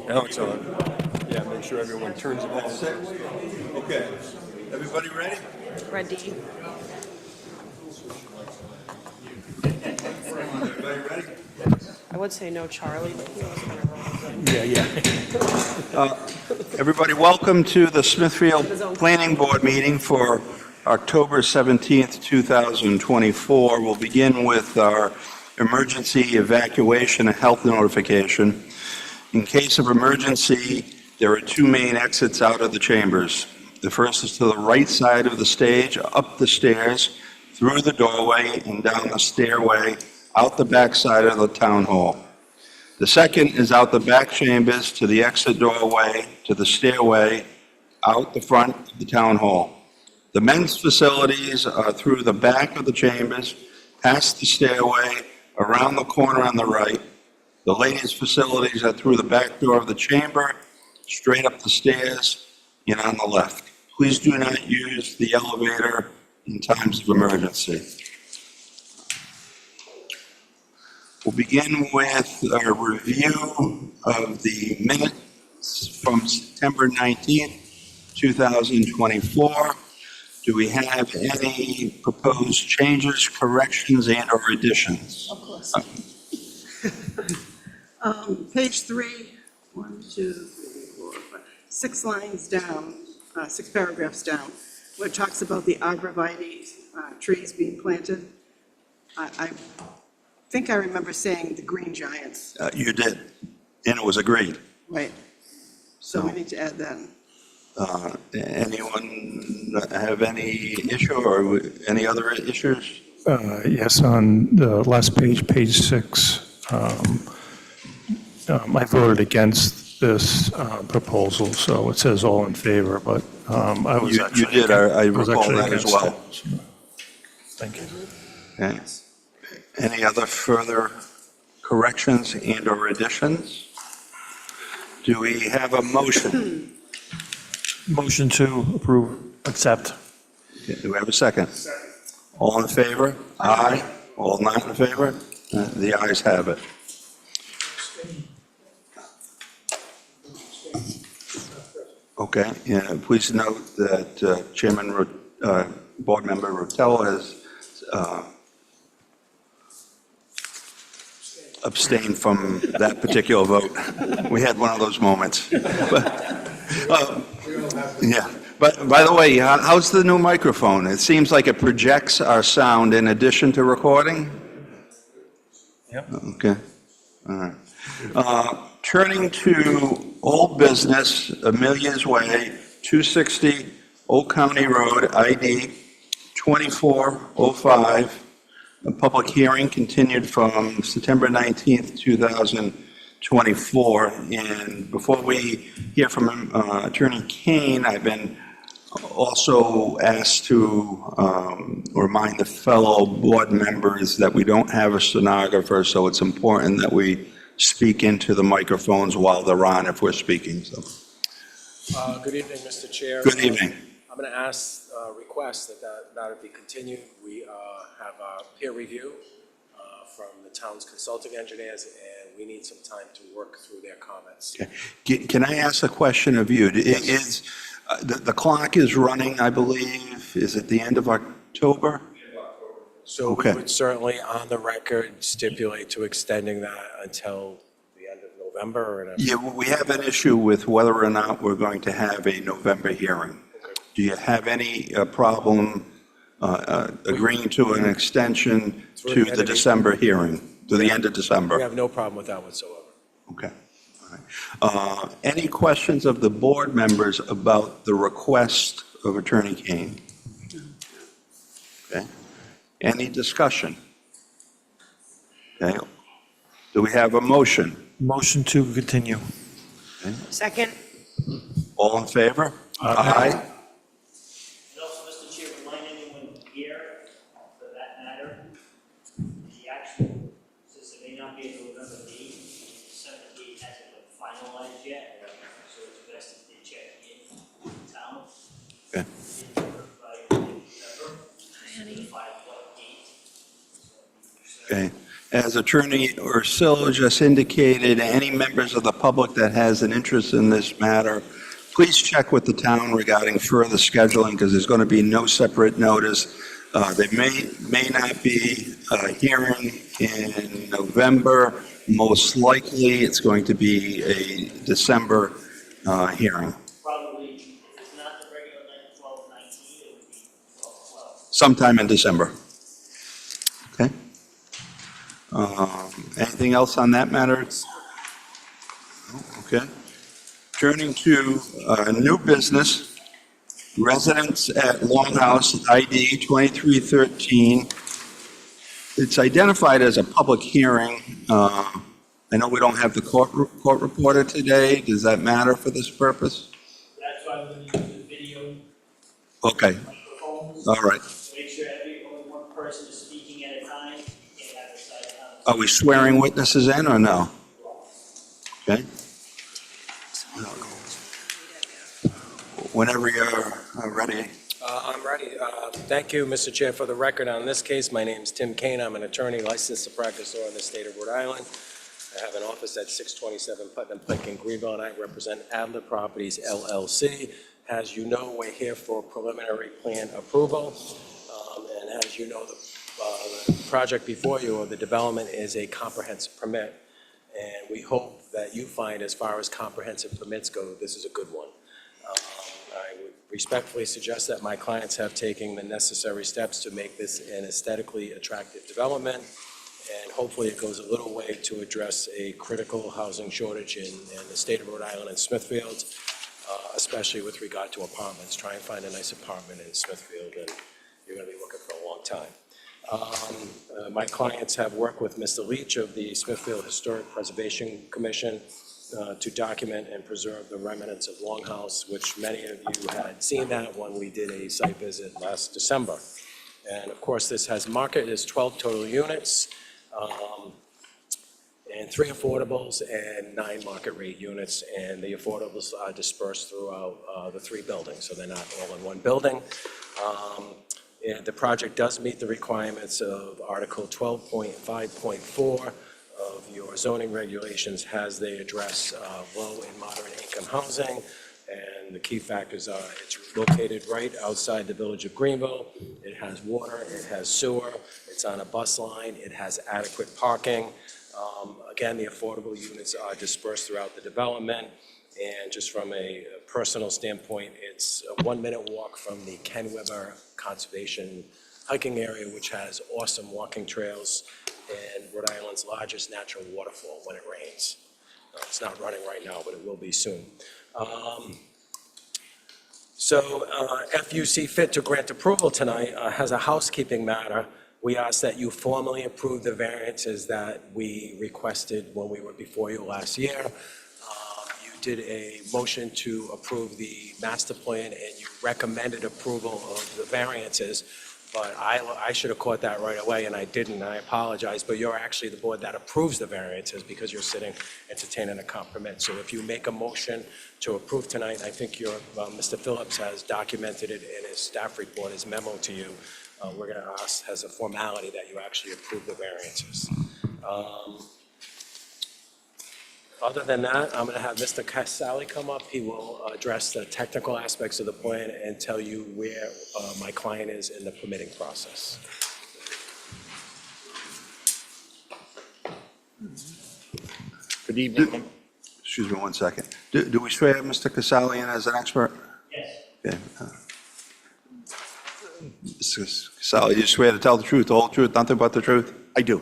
Now it's on. Yeah, make sure everyone turns it on. Okay. Everybody ready? Ready. Everybody ready? I would say no Charlie, but he was going to roll. Yeah. Everybody, welcome to the Smithfield Planning Board meeting for October 17th, 2024. We'll begin with our emergency evacuation and health notification. In case of emergency, there are two main exits out of the chambers. The first is to the right side of the stage, up the stairs, through the doorway, and down the stairway, out the back side of the town hall. The second is out the back chambers to the exit doorway, to the stairway, out the front of the town hall. The men's facilities are through the back of the chambers, past the stairway, around the corner on the right. The ladies' facilities are through the back door of the chamber, straight up the stairs, and on the left. Please do not use the elevator in times of emergency. We'll begin with a review of the minutes from September 19th, 2024. Do we have any proposed changes, corrections, and/or additions? Of course. Page 3, 1, 2, 3, 4, 5, 6 lines down, 6 paragraphs down, where it talks about the arborvitae trees being planted. I think I remember saying the green giants, You did, and it was agreed. right? So we need to add that. Anyone have any issue or any other issues? Yes, on the last page, page 6, I voted against this proposal, so it says all in favor, but I was You actually... did, I was recall actually that as against well. it, so, thank you. Okay. Any other further corrections and/or additions? Do we have a motion? Motion to approve, accept. Okay, do we have a second? All in favor? Aye. All not in favor? The ayes have it. Okay, yeah, please note that Chairman, Board Member Rotella has abstained from that particular vote. We had one of those moments. Yeah, but by the way, how's the new microphone? It seems like it projects our sound in addition to recording? Yep. Okay, all right. Turning to old business, Amelia's Way, 260 Old County Road, ID 2405. A public hearing continued from September 19th, 2024. And before we hear from Attorney Kane, I've been also asked to remind the fellow board members that we don't have a stenographer, so it's important that we speak into the microphones while they're on if we're speaking. So, Good evening, Mr. Chair. good evening. I'm going to request that it be continued. We have a peer review from the town's consulting engineers, and we need some time to work through their comments. Okay. Can I ask a question of you? Is the clock is running, I believe, is it the end of October? So we Okay. would certainly, on the record, stipulate to extending that until the end of November. And Yeah, we have an issue with whether or not we're going to have a November hearing. Do you have any problem agreeing to an extension to the December hearing, to the end of December. We have no problem with that whatsoever. Okay. All right. Any questions of the board members about the request of Attorney Kane? Okay. Any discussion? Okay. Do we have a motion? Motion to continue. Second? All in favor? Aye. And also, Mr. Chair, remind anyone here, for that matter, the actual, since it may not be a November date, December date hasn't been finalized yet, so it's best if they check in town. Okay. By November, to find what date. Okay. As Attorney Ursillo just indicated, any members of the public that has an interest in this matter, please check with the town regarding further scheduling, because there's going to be no separate notice. There may not be a hearing in November. Most likely, it's going to be a December hearing, Probably, if it's not the regular night, 12/19, it would be 12/12. sometime in December. Okay? Anything else on that matter? No? Okay. Turning to new business, residents at Longhouse, ID 2313. It's identified as a public hearing. I know we don't have the court reporter today. Does that matter for this purpose? That's why we're gonna use the video Okay, microphones. all right. Make sure only one person is speaking at a time, and have a side Are we swearing witnesses in or no? Okay. Whenever you're ready. I'm ready. Thank you, Mr. Chair. For the record, on this case, my name is Tim Kane. I'm an attorney licensed to practice law in the state of Rhode Island. I have an office at 627 Putnam Pike in Greenville, and I represent Adler Properties LLC. As you know, we're here for preliminary plan approval. And as you know, the project before you, or the development, is a comprehensive permit. And we hope that you find, as far as comprehensive permits go, this is a good one. I would respectfully suggest that my clients have taken the necessary steps to make this an aesthetically attractive development, and hopefully it goes a little way to address a critical housing shortage in the state of Rhode Island and Smithfield, especially with regard to apartments. Try and find a nice apartment in Smithfield, and you're going to be looking for a long time. My clients have worked with Mr. Leach of the Smithfield Historic Preservation Commission to document and preserve the remnants of Longhouse, which many of you had seen that when we did a site visit last December. And of course, this has market as 12 total units, and 3 affordables and 9 market rate units, and the affordables are dispersed throughout the 3 buildings, so they're not all in one building. And the project does meet the requirements of Article 12.5.4 of your zoning regulations, as they address low and moderate income housing. And the key factors are, it's located right outside the village of Greenville. It has water, it has sewer, it's on a bus line, it has adequate parking. Again, the affordable units are dispersed throughout the development. And just from a personal standpoint, it's a 1-minute walk from the Ken Weber Conservation hiking area, which has awesome walking trails and Rhode Island's largest natural waterfall when it rains. It's not running right now, but it will be soon. So if you see fit to grant approval tonight, as a housekeeping matter, we ask that you formally approve the variances that we requested when we were before you last year. You did a motion to approve the master plan, and you recommended approval of the variances. But I should have caught that right away, and I didn't, and I apologize. But you're actually the board that approves the variances, because you're sitting entertaining a comp permit. So if you make a motion to approve tonight, I think Mr. Phillips has documented it in his staff report, his memo to you. We're going to ask as a formality that you actually approve the variances. Other than that, I'm going to have Mr. Casale come up. He will address the technical aspects of the plan and tell you where my client is in the permitting process. Good evening. Excuse me one second. Do we swear Mr. Casale in as an expert? Yes. Okay. Mr. Casali, you swear to tell the truth, the whole truth, nothing but the truth? I do.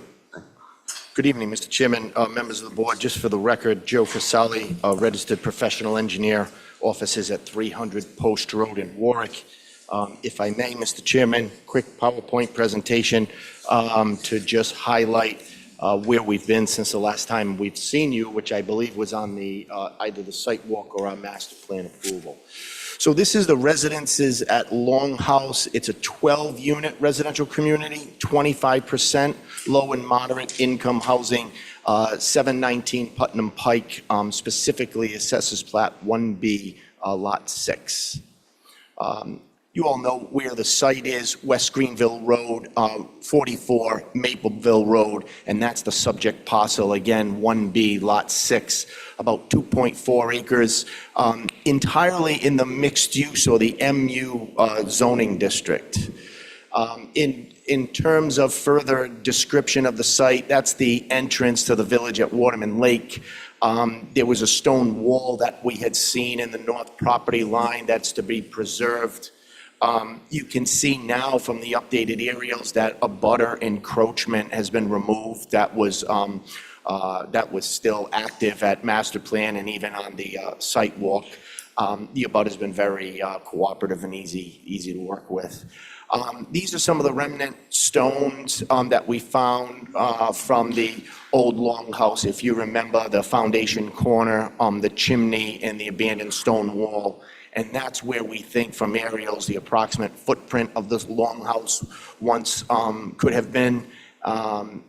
Good evening, Mr. Chairman, members of the board. Just for the record, Joe Fasali, a registered professional engineer, offices at 300 Post Road in Warwick. If I may, Mr. Chairman, quick PowerPoint presentation to just highlight where we've been since the last time we've seen you, which I believe was on the either the site walk or our master plan approval. So this is the residences at Longhouse. It's a 12-unit residential community, 25% low and moderate income housing, 719 Putnam Pike, specifically Assessors Plat 1B, Lot 6. You all know where the site is, West Greenville Road, 44 Mapleville Road, and that's the subject parcel, again, 1B, Lot 6, about 2.4 acres, entirely in the mixed use or the MU zoning district. In terms of further description of the site, that's the entrance to the village at Waterman Lake. There was a stone wall that we had seen in the north property line that's to be preserved. You can see now from the updated aerials that a butter encroachment has been removed. That was still active at master plan and even on the site walk. The abutter's been very cooperative and easy to work with. These are some of the remnant stones that we found from the old longhouse. If you remember the foundation corner, the chimney and the abandoned stone wall. And that's where we think from aerials, the approximate footprint of this longhouse once could have been.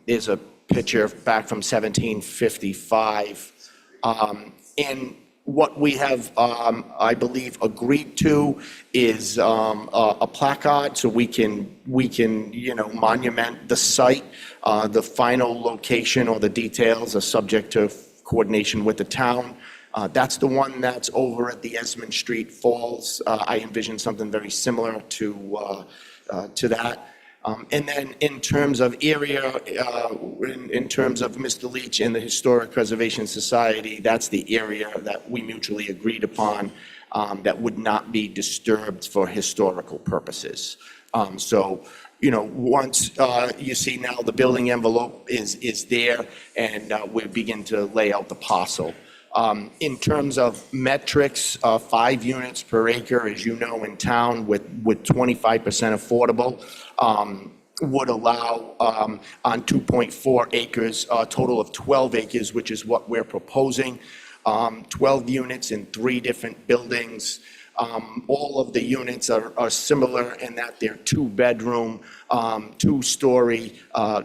There's a picture back from 1755. And what we have, I believe, agreed to is a placard so we can monument the site. The final location or the details are subject to coordination with the town. That's the one that's over at the Esmond Street Falls. I envision something very similar to that. And then in terms of area, in terms of Mr. Leach and the Historic Preservation Society, that's the area that we mutually agreed upon that would not be disturbed for historical purposes. So, once you see now the building envelope is there and we begin to lay out the parcel. In terms of metrics, 5 units per acre, as you know, in town with 25% affordable, would allow on 2.4 acres, a total of 12 acres, which is what we're proposing. 12 units in 3 different buildings. All of the units are similar in that they're 2-bedroom, 2-story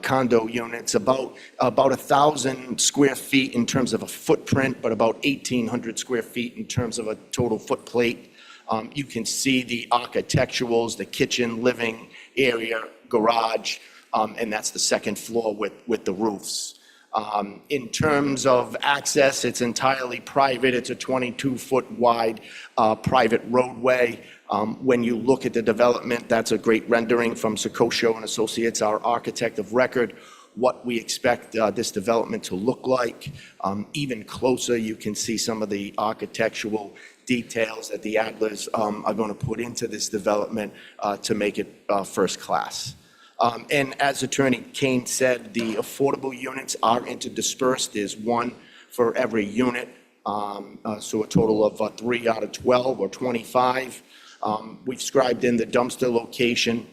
condo units, about 1,000 square feet in terms of a footprint, but about 1,800 square feet in terms of a total footplate. You can see the architecturals, the kitchen, living area, garage, and that's the second floor with the roofs. In terms of access, it's entirely private. It's a 22-foot wide private roadway. When you look at the development, that's a great rendering from Secosio and Associates, our architect of record, what we expect this development to look like. Even closer, you can see some of the architectural details that the Adlers are going to put into this development to make it first class. And as Attorney Kane said, the affordable units are interdispersed. There's 1 for every unit, so a total of 3 out of 12 or 25. We've scribed in the dumpster location.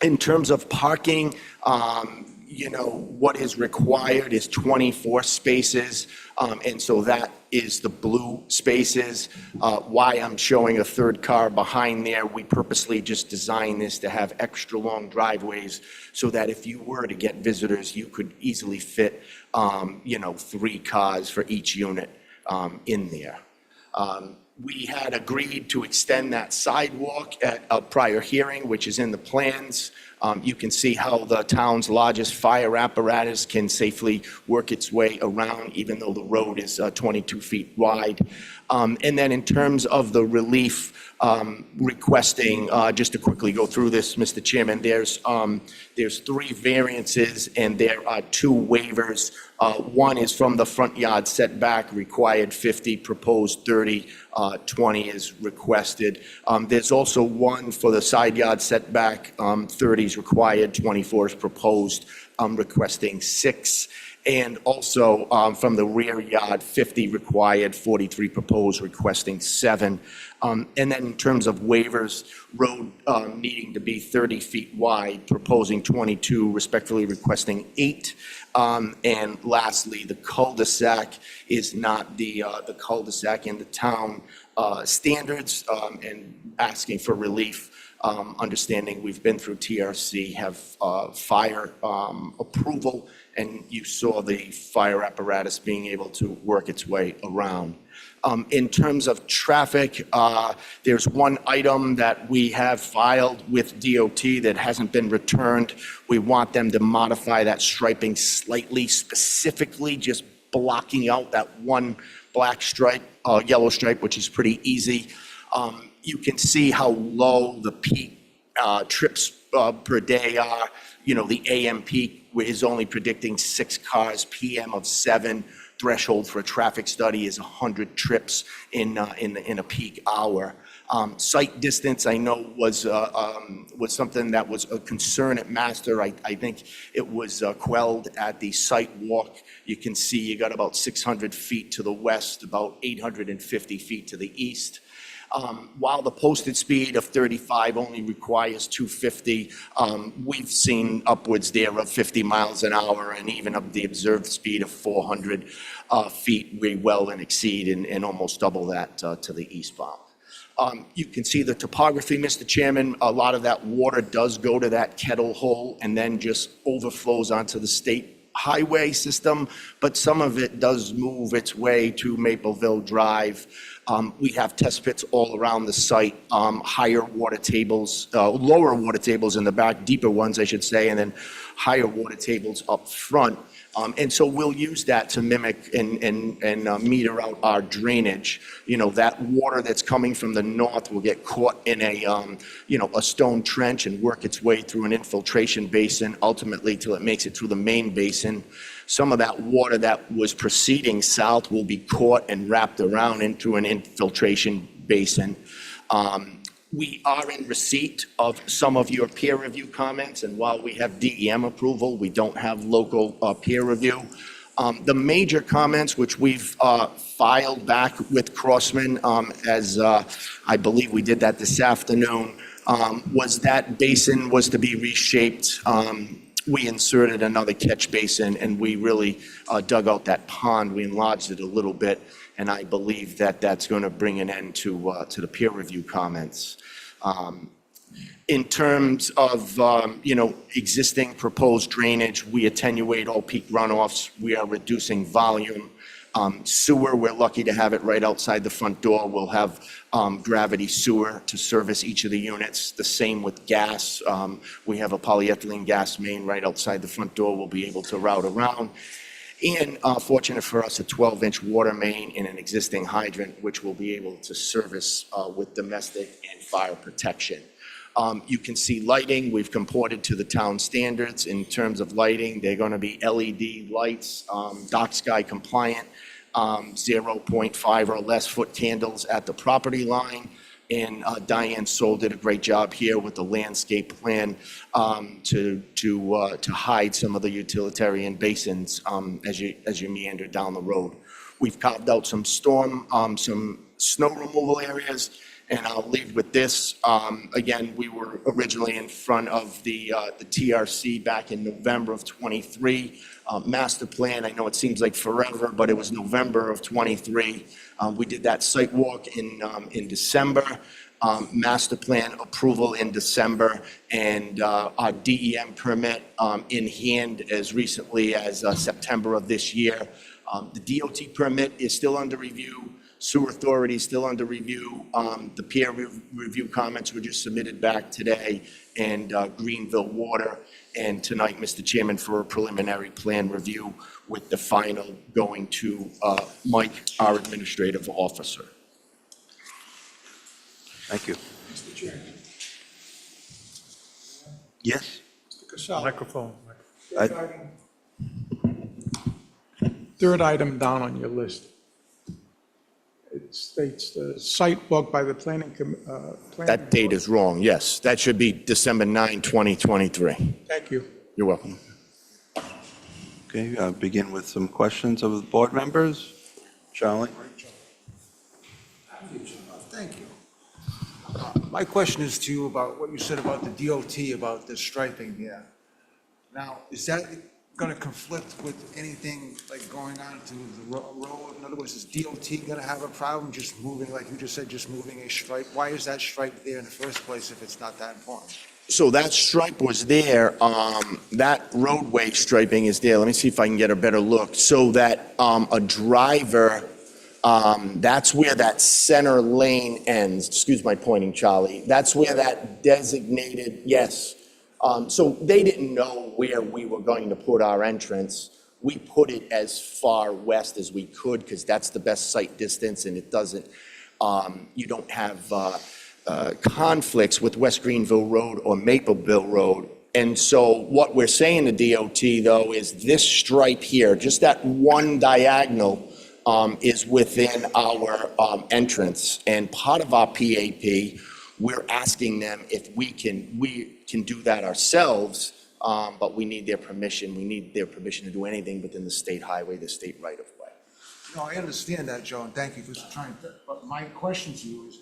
In terms of parking, what is required is 24 spaces, and so that is the blue spaces. Why I'm showing a 3rd car behind there, we purposely just designed this to have extra long driveways so that if you were to get visitors, you could easily fit, 3 cars for each unit in there. We had agreed to extend that sidewalk at a prior hearing, which is in the plans. You can see how the town's largest fire apparatus can safely work its way around, even though the road is 22 feet wide. And then in terms of the relief requesting, just to quickly go through this, Mr. Chairman, there's 3 variances and there are 2 waivers. One is from the front yard setback, required 50, proposed 30, 20 is requested. There's also one for the side yard setback, 30 is required, 24 is proposed, requesting 6. And also from the rear yard, 50 required, 43 proposed, requesting 7. And then in terms of waivers, road needing to be 30 feet wide, proposing 22, respectfully requesting 8. And lastly, the cul-de-sac is not the cul-de-sac in the town standards, and asking for relief. Understanding we've been through TRC, have fire approval, and you saw the fire apparatus being able to work its way around. In terms of traffic, there's one item that we have filed with DOT that hasn't been returned. We want them to modify that striping slightly, specifically just blocking out that one black stripe, yellow stripe, which is pretty easy. You can see how low the peak trips per day are. You know, the AM peak is only predicting 6 cars, PM of 7. Threshold for a traffic study is 100 trips in a peak hour. Sight distance, I know, was something that was a concern at Master. I think it was quelled at the site walk. You can see you got about 600 feet to the west, about 850 feet to the east. While the posted speed of 35 only requires 250, we've seen upwards there of 50 miles an hour, and even up the observed speed of 400 feet, we well and exceed and almost double that to the eastbound. You can see the topography, Mr. Chairman. A lot of that water does go to that kettle hole and then just overflows onto the state highway system, but some of it does move its way to Mapleville Drive. We have test pits all around the site, higher water tables, lower water tables in the back, deeper ones, I should say, and then higher water tables up front. And so we'll use that to mimic and meter out our drainage. You know, that water that's coming from the north will get caught in a stone trench and work its way through an infiltration basin, ultimately till it makes it through the main basin. Some of that water that was proceeding south will be caught and wrapped around into an infiltration basin. We are in receipt of some of your peer review comments, and while we have DEM approval, we don't have local peer review. The major comments, which we've filed back with Crossman, as I believe we did that this afternoon, was that basin was to be reshaped. We inserted another catch basin, and we really dug out that pond. We enlarged it a little bit, and I believe that that's going to bring an end to the peer review comments. In terms of, existing proposed drainage, we attenuate all peak runoffs. We are reducing volume. Sewer, we're lucky to have it right outside the front door. We'll have gravity sewer to service each of the units. The same with gas. We have a polyethylene gas main right outside the front door. We'll be able to route around. And fortunate for us, a 12-inch water main and an existing hydrant, which we'll be able to service with domestic and fire protection. You can see lighting. We've comported to the town standards in terms of lighting. They're going to be LED lights, dark sky compliant, 0.5 or less foot candles at the property line. And Diane Soul did a great job here with the landscape plan to hide some of the utilitarian basins as you meander down the road. We've carved out some some snow removal areas, and I'll leave with this. Again, we were originally in front of the TRC back in November of 23. Master plan, I know it seems like forever, but it was November of 23. We did that site walk in December, master plan approval in December, and our DEM permit in hand as recently as September of this year. The DOT permit is still under review. Sewer Authority is still under review. The peer review comments were just submitted back today, and Greenville Water. And tonight, Mr. Chairman, for a preliminary plan review with the final going to Mike, our administrative officer. Thank you. Mr. Chairman. Yes? Mr. Casale. Microphone. Third item down on your list. It states the site walk by the planning. That date is wrong, yes. That should be December 9, 2023. Thank you. You're welcome. Okay, begin with some questions of the board members. Charlie? Thank you. My question is to you about what you said about the DOT, about the striping here. Now, is that going to conflict with anything like going on to the road? In other words, is DOT going to have a problem just moving, like you just said, just moving a stripe? Why is that stripe there in the first place if it's not that important? So that stripe was there, that roadway striping is there. Let me see if I can get a better look. So that a driver, that's where that center lane ends. Excuse my pointing, Charlie. That's where that designated, yes. So they didn't know where we were going to put our entrance. We put it as far west as we could because that's the best sight distance, and it doesn't, you don't have conflicts with West Greenville Road or Mapleville Road. And so what we're saying to DOT, though, is this stripe here, just that one diagonal, is within our entrance. And part of our PAP, we're asking them if we can do that ourselves, but we need their permission. We need their permission to do anything within the state highway, the state right-of-way. No, I understand that, Joe, and thank you for trying to, but my question to you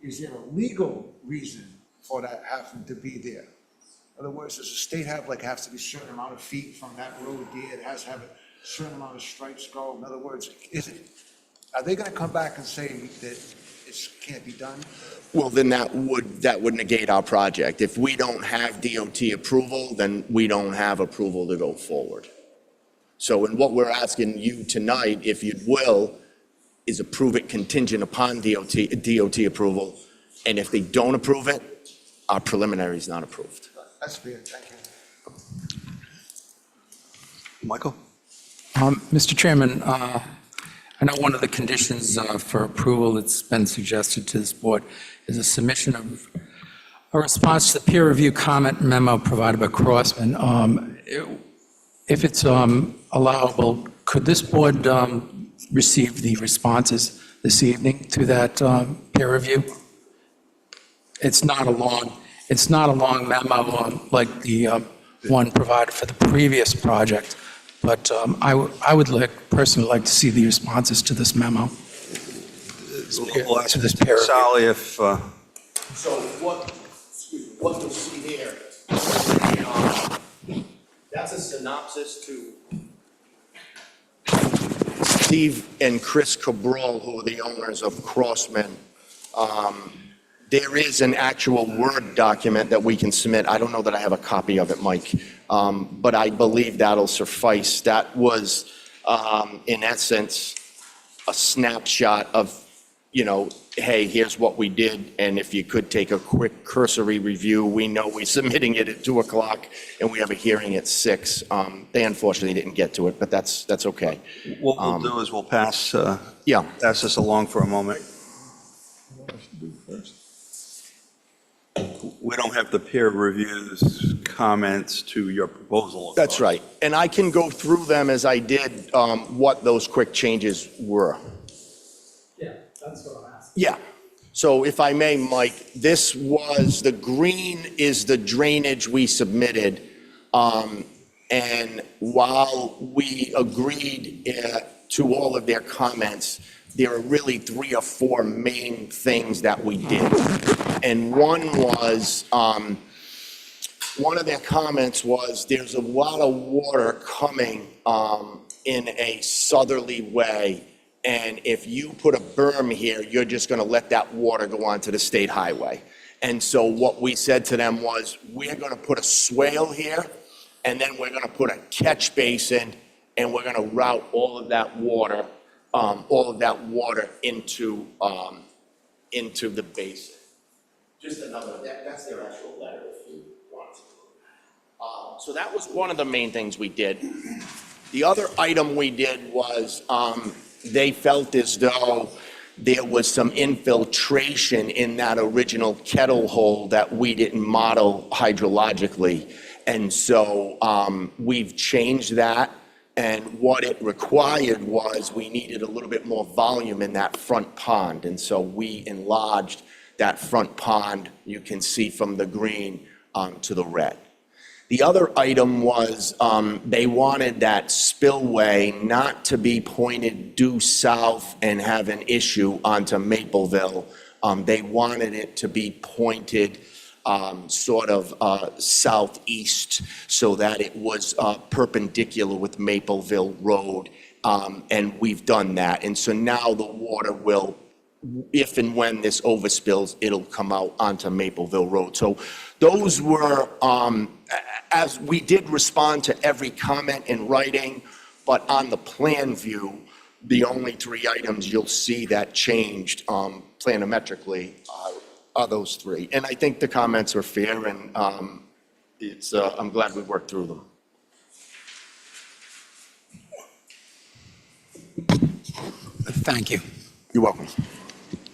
is there a legal reason for that having to be there? In other words, does the state have to be a certain amount of feet from that road there? It has to have a certain amount of stripes go? In other words, are they going to come back and say that it can't be done? Well, then that would negate our project. If we don't have DOT approval, then we don't have approval to go forward. So, and what we're asking you tonight, if you will, is approve it contingent upon DOT approval. And if they don't approve it, our preliminary is not approved. That's fair, thank you. Michael? Mr. Chairman, I know one of the conditions for approval that's been suggested to this board is a submission of a response to the peer review comment memo provided by Crossman. If it's allowable, could this board receive the responses this evening to that peer review? It's not a long memo like the one provided for the previous project, but I would personally like to see the responses to this memo. We'll ask To this peer review. Sally if, So what you'll see there, that's a synopsis to Steve and Chris Cabral, who are the owners of Crossman. There is an actual Word document that we can submit. I don't know that I have a copy of it, Mike, but I believe that'll suffice. That was, in essence, a snapshot of, hey, here's what we did, and if you could take a quick cursory review, we know we're submitting it at 2 o'clock, and we have a hearing at 6. They unfortunately didn't get to it, but that's okay. what we'll do is we'll pass Yeah. this along for a moment. We don't have the peer reviews comments to your proposal. of That's course. right. And I can go through them as I did what those quick changes were. Yeah, that's what I'm asking. Yeah. So if I may, Mike, this was, the green is the drainage we submitted. And while we agreed to all of their comments, there are really 3 or 4 main things that we did. And one was, one of their comments was, there's a lot of water coming in a southerly way. And if you put a berm here, you're just going to let that water go onto the state highway. And so what we said to them was, we're going to put a swale here, and then we're going to put a catch basin, and we're going to route all of that water all of that water into the basin. Just another, that's their actual letter if you want to. So that was one of the main things we did. The other item we did was, they felt as though there was some infiltration in that original kettle hole that we didn't model hydrologically. And so we've changed that, and what it required was we needed a little bit more volume in that front pond. And so we enlarged that front pond, you can see from the green to the red. The other item was they wanted that spillway not to be pointed due south and have an issue onto Mapleville. They wanted it to be pointed sort of southeast so that it was perpendicular with Mapleville Road. And we've done that. And so now the water will, if and when this overspills, it'll come out onto Mapleville Road. So those were, as we did respond to every comment in writing, but on the plan view, the only three items you'll see that changed planimetrically are those three. And I think the comments are fair, and I'm glad we worked through them. Thank you. You're welcome.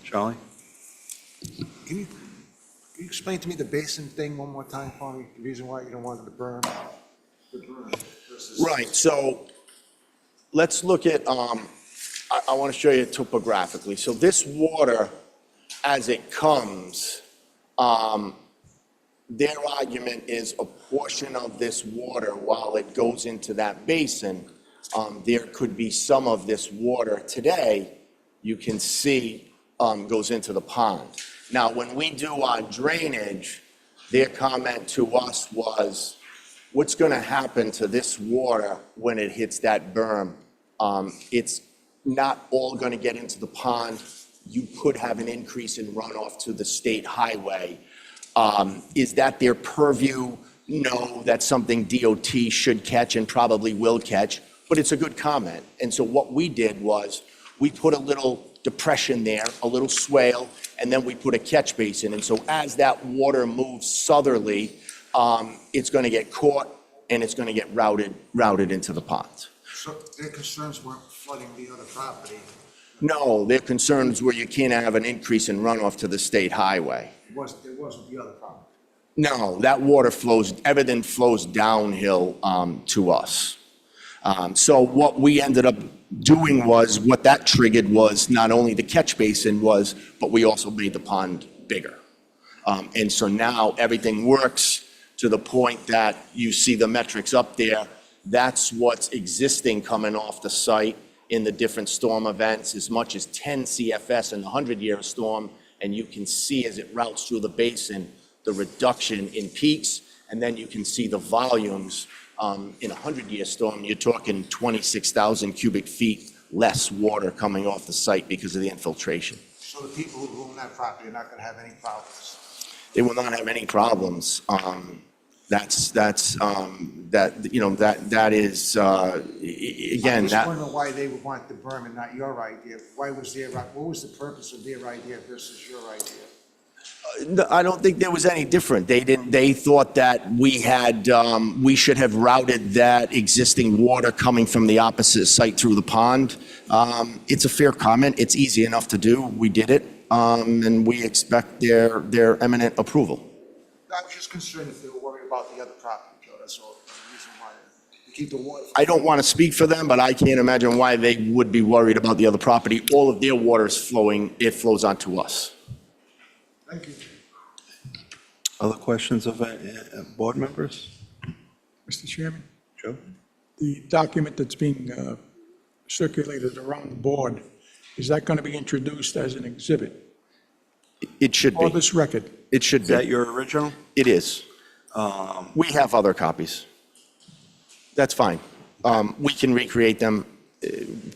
Charlie? Can you explain to me the basin thing one more time for me? The reason why you don't want the berm versus... Right, so let's look at, I want to show you topographically. So this water, as it comes, their argument is a portion of this water, while it goes into that basin, there could be some of this water today, you can see, goes into the pond. Now, when we do our drainage, their comment to us was, what's going to happen to this water when it hits that berm? It's not all going to get into the pond. You could have an increase in runoff to the state highway. Is that their purview? No, that's something DOT should catch and probably will catch, but it's a good comment. And so what we did was, we put a little depression there, a little swale, and then we put a catch basin. And so as that water moves southerly, it's going to get caught and it's going to get routed into the ponds. So their concerns weren't flooding the other property? No, their concerns were you can't have an increase in runoff to the state highway. It wasn't the other property? No, that water flows, everything flows downhill to us. So what we ended up doing was, what that triggered was not only the catch basin was, but we also made the pond bigger. And so now everything works to the point that you see the metrics up there. That's what's existing coming off the site in the different storm events, as much as 10 CFS in the 100-year storm. And you can see as it routes through the basin, the reduction in peaks, and then you can see the volumes. In a 100-year storm, you're talking 26,000 cubic feet less water coming off the site because of the infiltration. So the people who own that property are not going to have any problems? They will not have any problems. That is, again, I that. just want to know why they would want the berm and not your idea. What was the purpose of their idea versus your idea? I don't think there was any different. They thought that we should have routed that existing water coming from the opposite site through the pond. It's a fair comment. It's easy enough to do. We did it, and we expect their imminent approval. I was just concerned if they were worried about the other property, Joe, that's all. The reason why, to keep the water. I don't want to speak for them, but I can't imagine why they would be worried about the other property. All of their water is flowing, it flows onto us. Thank you. Other questions of board members? Mr. Chairman, Joe? the document that's being circulated around the board, is that going to be introduced as an exhibit It should for be. this record? It should Is that be. your original? It is. We have other copies. That's fine. We can recreate them,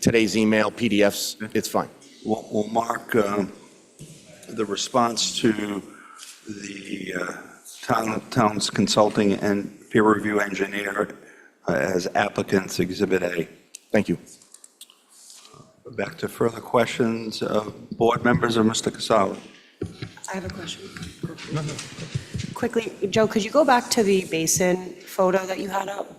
today's email, PDFs, it's fine. We'll mark the response to the town's consulting and peer review engineer as applicant's Exhibit A. Thank you. Back to further questions of board members or Mr. Casali. I have a question. Quickly, Joe, could you go back to the basin photo that you had up?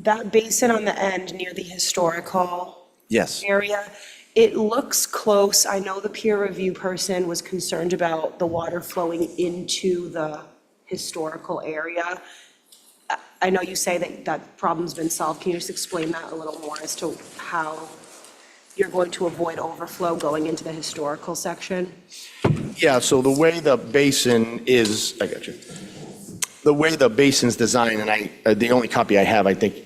That basin on the end near the historical Yes. area, it looks close. I know the peer review person was concerned about the water flowing into the historical area. I know you say that that problem's been solved. Can you just explain that a little more as to how you're going to avoid overflow going into the historical section? Yeah, so the way the basin is, I got you. The way the basin's designed, and the only copy I have, I think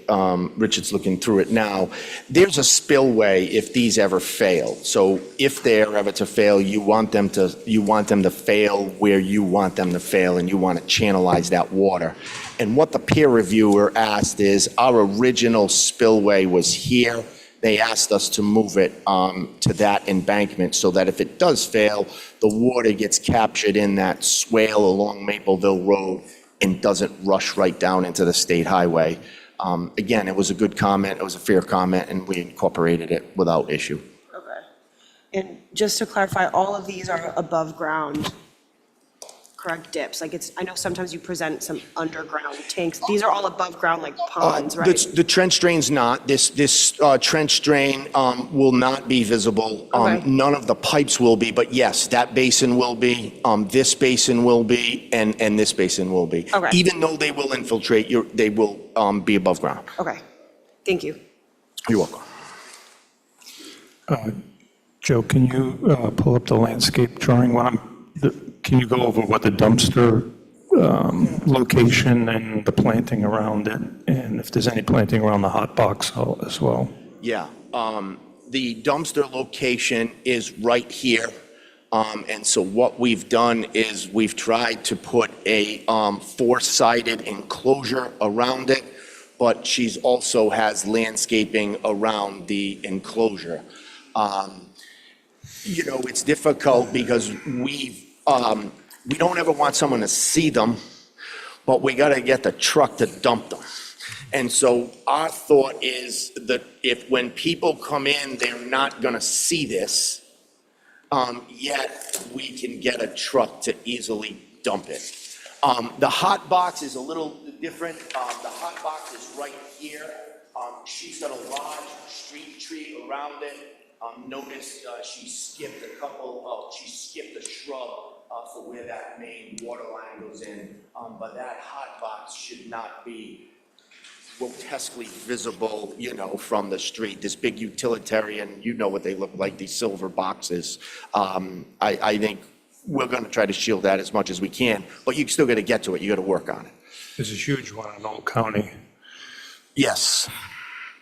Richard's looking through it now, there's a spillway if these ever fail. So if they're ever to fail, you want them to fail where you want them to fail, and you want to channelize that water. And what the peer reviewer asked is, our original spillway was here. They asked us to move it to that embankment so that if it does fail, the water gets captured in that swale along Mapleville Road and doesn't rush right down into the state highway. Again, it was a good comment, it was a fair comment, and we incorporated it without issue. Okay. And just to clarify, all of these are above ground, correct, dips? Like I know sometimes you present some underground tanks. These are all above ground, like ponds, right? The trench drain's not. This trench drain will not be visible. Okay. None of the pipes will be, but yes, that basin will be, this basin will be, and this basin will be. Okay. Even though they will infiltrate, they will be above ground. Okay, thank you. You're welcome. Joe, can you pull up the landscape drawing? Can you go over what the dumpster location and the planting around it, and if there's any planting around the hot box as well? Yeah, the dumpster location is right here. And so what we've done is we've tried to put a four-sided enclosure around it, but she's also has landscaping around the enclosure. You know, it's difficult because we don't ever want someone to see them, but we got to get the truck to dump them. And so our thought is that when people come in, they're not going to see this, yet we can get a truck to easily dump it. The hot box is a little different. The hot box is right here. She's got a large street tree around it. Notice she skipped a shrub for where that main water line goes in. But that hot box should not be grotesquely visible, you know, from the street. This big utilitarian, you know what they look like, these silver boxes. I think we're going to try to shield that as much as we can, but you still got to get to it. You got to work on it. There's a huge one in Old County. Yes,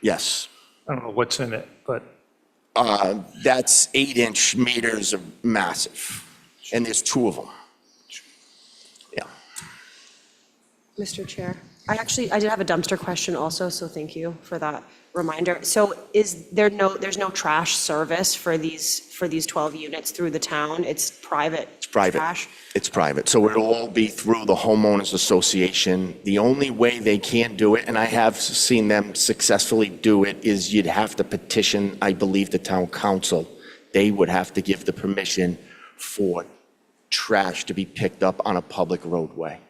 yes. I don't know what's in it, but That's 8-inch meters of massive, and there's two of them. Yeah. Mr. Chair, I did have a dumpster question also, so thank you for that reminder. So there's no trash service for these 12 units through the town? It's private? It's private. Trash? It's private. So it'll all be through the homeowners association. The only way they can't do it, and I have seen them successfully do it, is you'd have to petition, I believe, the town council. They would have to give the permission for trash to be picked up on a public roadway.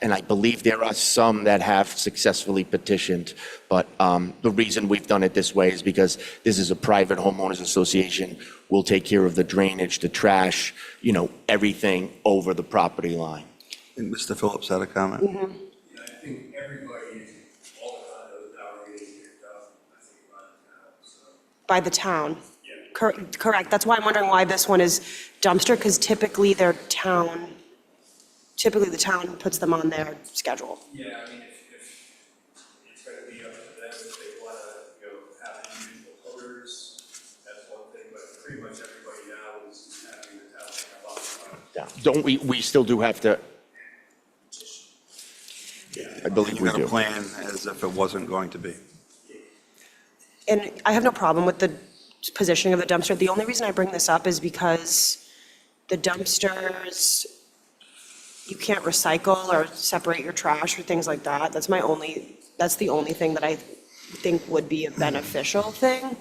And I believe there are some that have successfully petitioned, but the reason we've done it this way is because this is a private homeowners association. We'll take care of the drainage, the trash, you know, everything over the property line. And Mr. Phillips had a comment? Yeah, I think everybody, all the condos now are getting picked up, I think, by the town, so. By the town? Yeah. Correct. That's why I'm wondering why this one is dumpster, because typically the town puts them on their schedule. Yeah, I mean, if it's gonna be up to them, if they wanna, you know, have individual odors, that's one thing, but pretty much everybody now is having the town pick up. Yeah. Don't we still do have to? I believe You we got a do. plan as if it wasn't going to be. And I have no problem with the positioning of the dumpster. The only reason I bring this up is because the dumpsters, you can't recycle or separate your trash or things like that. That's the only thing that I think would be a beneficial thing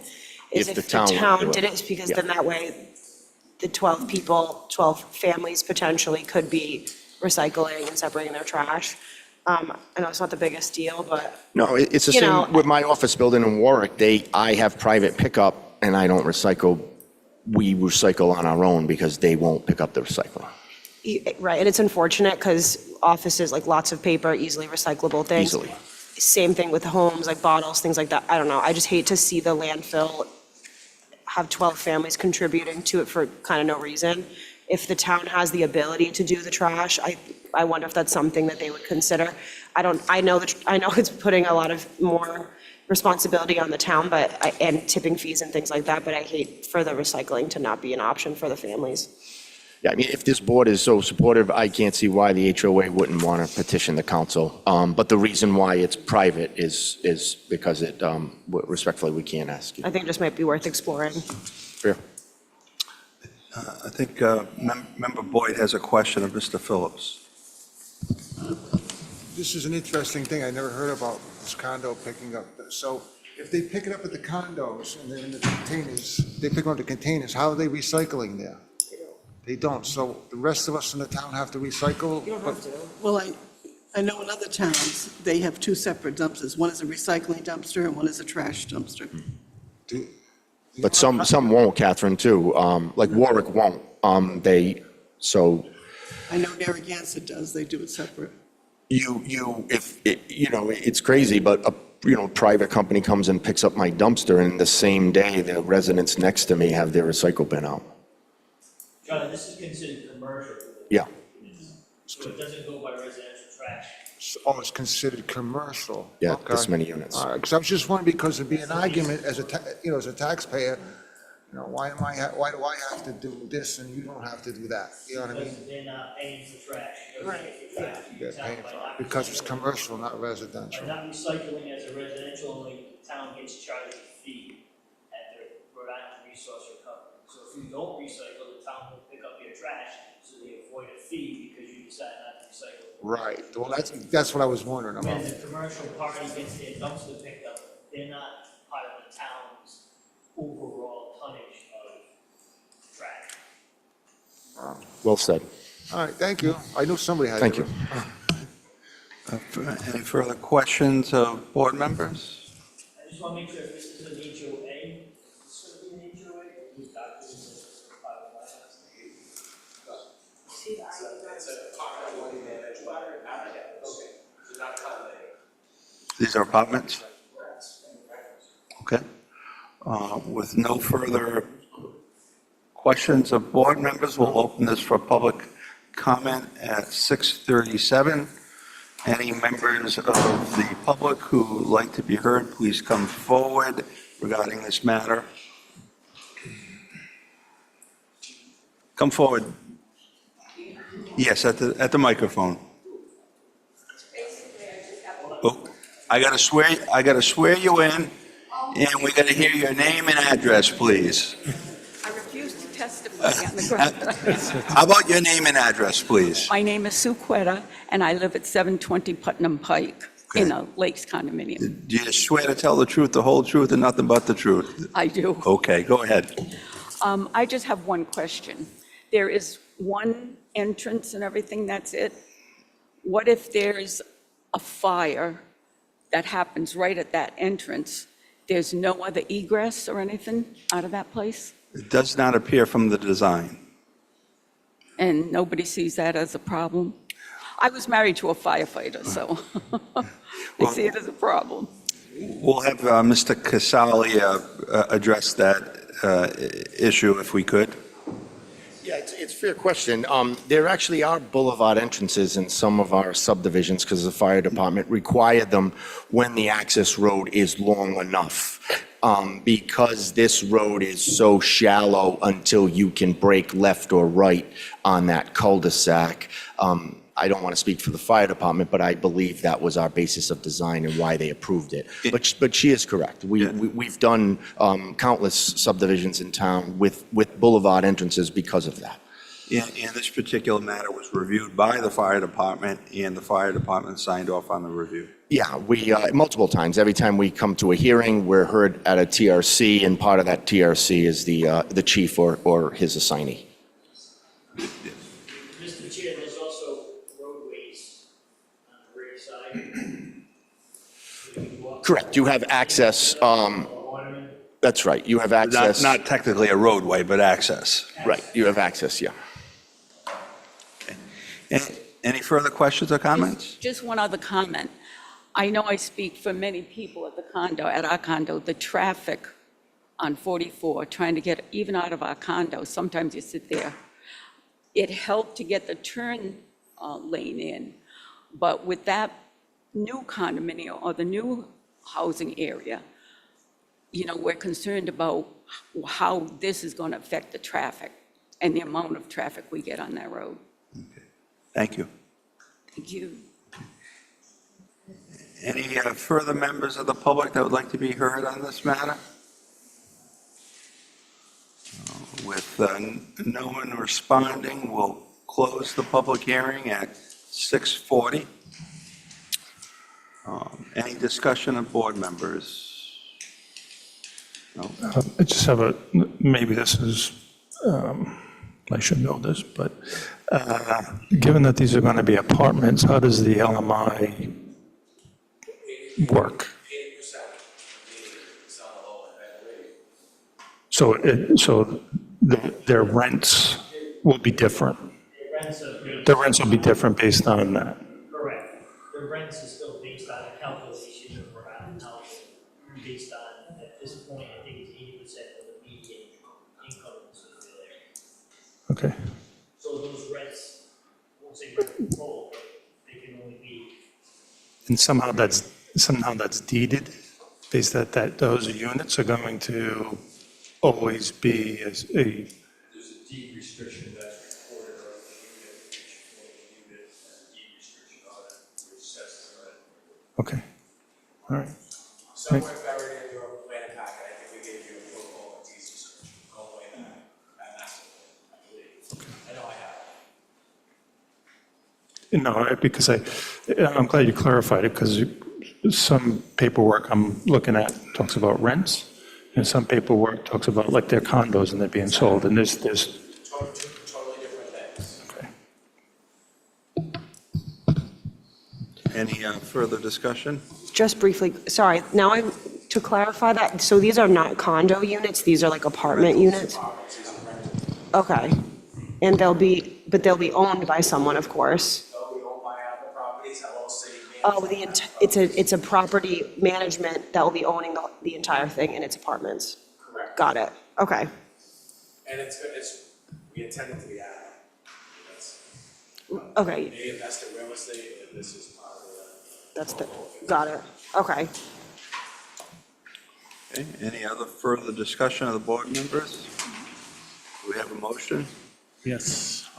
is If the if the town would do town it. did it, because Yeah. then that way the 12 people, 12 families potentially could be recycling and separating their trash. I know it's not the biggest deal, but No, it's the You know, same with my office building in Warwick. I have private pickup and I don't recycle. We recycle on our own because they won't pick up the recycling. right, and it's unfortunate because offices, like lots of paper, easily recyclable things. Easily. Same thing with homes, like bottles, things like that. I don't know. I just hate to see the landfill have 12 families contributing to it for kind of no reason. If the town has the ability to do the trash, I wonder if that's something that they would consider. I know it's putting a lot of more responsibility on the town, and tipping fees and things like that, but I hate for the recycling to not be an option for the families. Yeah, I mean, if this board is so supportive, I can't see why the HOA wouldn't want to petition the council. But the reason why it's private is because respectfully, we can't ask you. I think it just might be worth exploring. Fair. I think Member Boyd has a question of Mr. Phillips. This is an interesting thing. I never heard about this condo picking up. So if they pick it up at the condos and they're in the containers, they pick up the containers, how are they recycling there? They don't. So the rest of us in the town have to recycle? You don't have to. Well, I know in other towns, they have two separate dumpsters. One is a recycling dumpster and one is a trash dumpster. Do- But some won't, Catherine, too. Like Warwick won't. So I know Narragansett does, they do it separate. it's crazy, but a private company comes and picks up my dumpster and the same day the residents next to me have their recycle bin out. John, this is considered commercial. Yeah. So it doesn't go by residential trash. Oh, it's considered commercial? Yeah, Okay. this many units. All right, because I was just wondering, because it'd be an argument as as a taxpayer, why do I have to do this and you don't have to do that? You know what I mean? Because they're not paying for trash. You're paying for trash. You're Town paying by for not it because it's recycling. commercial, not By residential. not recycling as a residential, only the town gets charged a fee at the Rhode Island Resource Recovery. So if you don't recycle, the town will pick up your trash, so they avoid a fee because you decide not to recycle. Right, well, that's what I was wondering about. When the commercial party gets their dumpster picked up, they're not part of the town's overall tonnage of trash. Well said. All right, thank you. I knew somebody had. Thank you. Any further questions of board members? I just want to make sure if this is an HOA, is this going to be an HOA? These documents are part of my house. These are apartments? Okay. With no further questions of board members, we'll open this for public comment at 6:37. Any members of the public who would like to be heard, please come forward regarding this matter. Come forward. Yes, at the microphone. Oh, I gotta swear you in, and we gotta hear your name and address, please. I refuse to testify on the ground. How about your name and address, please? My name is Sue Quetta, and I live at 720 Putnam Pike in a Lakes condominium. Do you swear to tell the truth, the whole truth, and nothing but the truth? I do. Okay, go ahead. I just have one question. There is one entrance and everything, that's it? What if there's a fire that happens right at that entrance? There's no other egress or anything out of that place? It does not appear from the design. And nobody sees that as a problem? I was married to a firefighter, so I see it as a problem. We'll have Mr. Casali address that issue if we could. Yeah, it's a fair question. There actually are boulevard entrances in some of our subdivisions because the fire department required them when the access road is long enough. Because this road is so shallow until you can break left or right on that cul-de-sac. I don't want to speak for the fire department, but I believe that was our basis of design and why they approved it. But she is correct. We've done countless subdivisions in town with boulevard entrances because of that. And this particular matter was reviewed by the fire department, and the fire department signed off on the review. Yeah, we, multiple times. Every time we come to a hearing, we're heard at a TRC, and part of that TRC is the chief or his assignee. Mr. Chair, there's also roadways on the rear side. Correct, you have access, Waterman. that's right, you have access. Not technically a roadway, but access. Right, you have access, yeah. Any further questions or comments? Just one other comment. I know I speak for many people at our condo, the traffic on 44, trying to get even out of our condo, sometimes you sit there. It helped to get the turn lane in, but with that new condominium or the new housing area, you know, we're concerned about how this is going to affect the traffic and the amount of traffic we get on that road. Thank you. Thank you. Any further members of the public that would like to be heard on this matter? With no one responding, we'll close the public hearing at 6:40. Any discussion of board members? No? I just have maybe this is, I should know this, but given that these are going to be apartments, how does the LMI work? 80% is on the low end, I believe. So their rents will be different. The rents will be different based on that. Correct. The rents is still based on a calculation of around housing, based on, at this point, I think it's 80% of the median income is there. Okay. So those rents, won't say rent control, but they can only be, And somehow that's deeded, based that those units are going to always be as a, There's a deed restriction that's recorded on the unit, each unit has a deed restriction on it, which sets the rent. okay, all right. Somewhere buried in your plan packet, I think we gave you a protocol of deed restriction, all the way back, I believe. I know I have. No, because I'm glad you clarified it, because some paperwork I'm looking at talks about rents, and some paperwork talks about like their condos and they're being sold, and there's, Totally different things. okay. Any further discussion? Just briefly, sorry, now to clarify that, so these are not condo units, these are like apartment units? Okay. And they'll be owned by someone, of course. They'll be owned by other properties, LLC. Oh, it's a property management that will be owning the entire thing and its apartments. Correct. Got it. Okay. And we intend it to be that. That's, Okay, they invest in real estate, and this is part of that's got it. Okay. Okay, any other further discussion of the board members? Do we have a motion? Yes.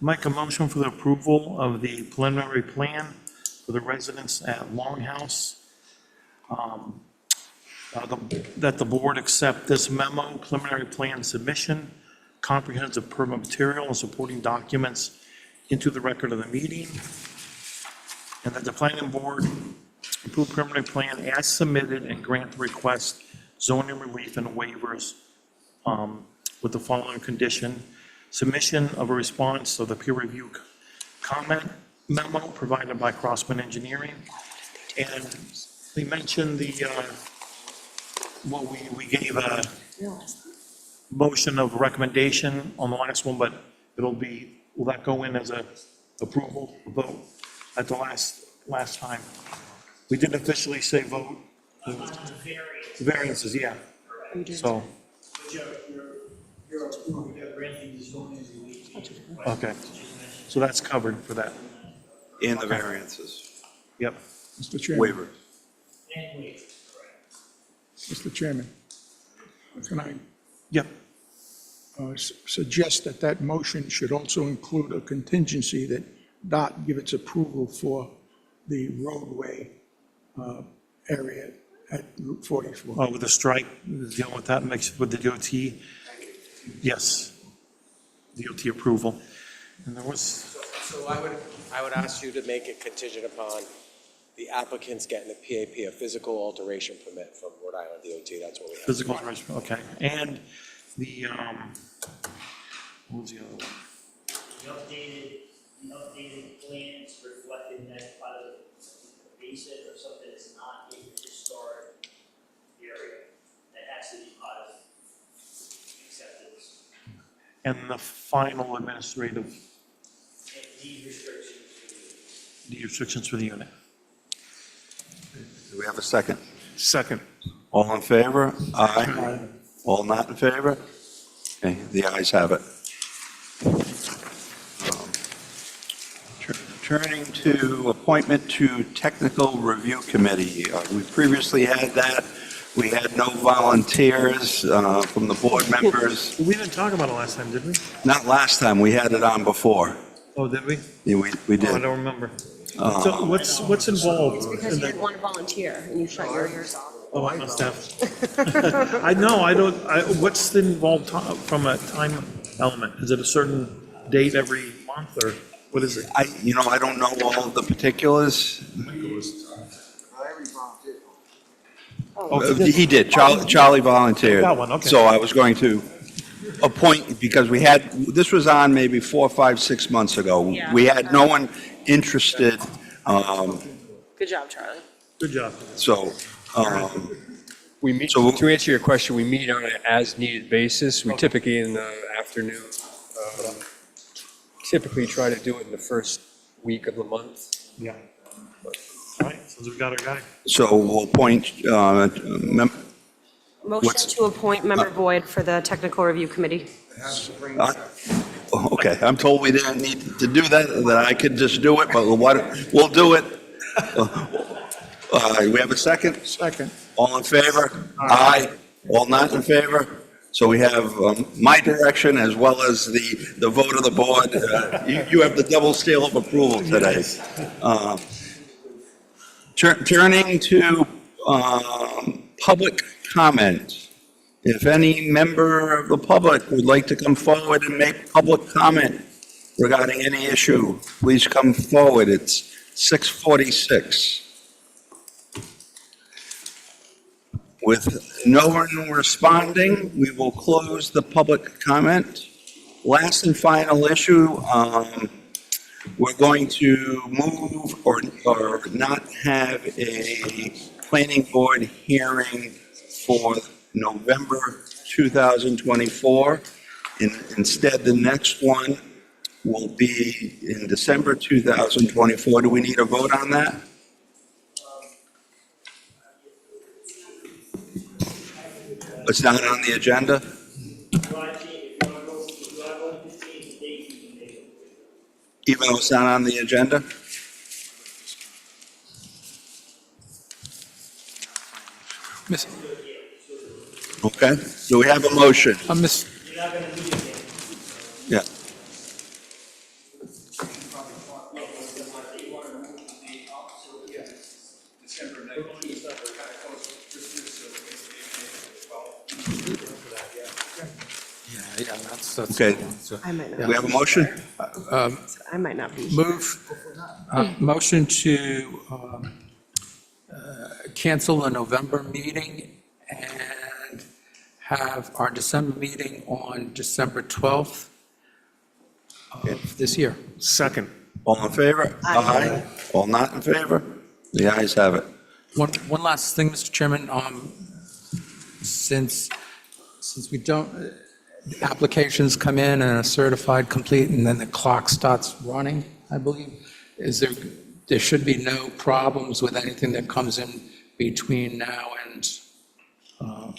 Make a motion for the approval of the preliminary plan for the residents at Longhouse. That the board accept this memo, preliminary plan submission, comprehensive permit material and supporting documents into the record of the meeting. And that the planning board approve preliminary plan as submitted and grant the request zoning relief and waivers with the following condition: submission of a response of the peer review comment memo provided by Crossman Engineering. And we mentioned we gave a motion of recommendation on the last one, but will that go in as a approval vote at the last time? We didn't officially say vote. on the variance, Variances, yeah. So, but you're approving, you're granting the zoning relief. okay. So that's covered for that. In the variances, Yep. Mr. Chairman, waiver. And waivers, correct. Mr. Chairman, can I Yep. suggest that motion should also include a contingency that DOT give its approval for the roadway area at Route 44. With the strike, dealing with that, mixed with the DOT? Yes. DOT approval. And there was, So I would ask you to make it contingent upon the applicant's getting a PAP, a physical alteration permit from Rhode Island DOT, that's what we have. Physical alteration, okay. And the, what was the other one? The updated plans reflecting that part of the basin or something is not a historic area. That has to be part of acceptance. And the final administrative, And deed restrictions. the restrictions for the unit. Do we have a second? Second. All in favor? Aye. All not in favor? Okay, the ayes have it. Turning to appointment to Technical Review Committee. We previously had that. We had no volunteers from the board members. We didn't talk about it last time, did we? Not last time, we had it on before. Oh, did we? Yeah, we Oh, I did. don't remember. So what's involved? Because in you the- didn't want to volunteer and you shut your ears off. Oh, I must have. I know, what's involved from a time element? Is it a certain date every month, or what is it? I don't know all of the particulars. He did, Charlie volunteered. That one, okay. So I was going to appoint, because this was on maybe 4, 5, 6 months ago. Yeah. We had no one interested, Good job, Charlie. Good job. so, We meet, So- to answer your question, we meet on an as-needed basis. We typically in the afternoon, typically try to do it in the first week of the month. Yeah. All right, so we got our guy. so we'll appoint, Motion What's- to appoint member Boyd for the Technical Review Committee. okay, I'm told we didn't need to do that I could just do it, but we'll do it. We have a second? Second. All in favor? Aye. All not in favor? So we have my direction as well as the vote of the board. You have the double seal of approval today. Turning to public comment. If any member of the public would like to come forward and make public comment regarding any issue, please come forward. It's 6:46. With no one responding, we will close the public comment. Last and final issue, we're going to move or not have a planning board hearing for November 2024. Instead, the next one will be in December 2024. Do we need a vote on that? It's not on the agenda? Even though it's not on the agenda? Miss- Okay, do we have a motion? Miss, Yeah. yeah, that's. Okay. I might Do not, we have a motion? I might not be here. Motion to cancel the November meeting and have our December meeting on December 12th of this year. Second. All in favor? Aye. All not in favor? The ayes have it. One last thing, Mr. Chairman, since we don't, applications come in and are certified complete, and then the clock starts running, I believe, there should be no problems with anything that comes in between now and, I'll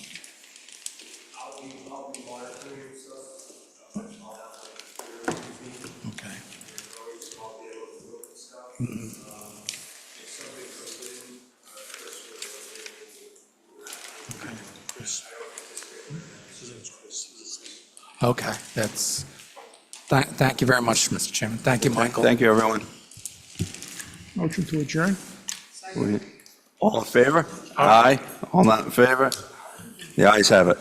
be monitoring stuff. okay. I'll be able to look at stuff. If something comes in, Okay, thank you very much, Mr. Chairman. Thank you, Michael. Thank you, everyone. Motion to adjourn? All in favor? Aye. All not in favor? The ayes have it.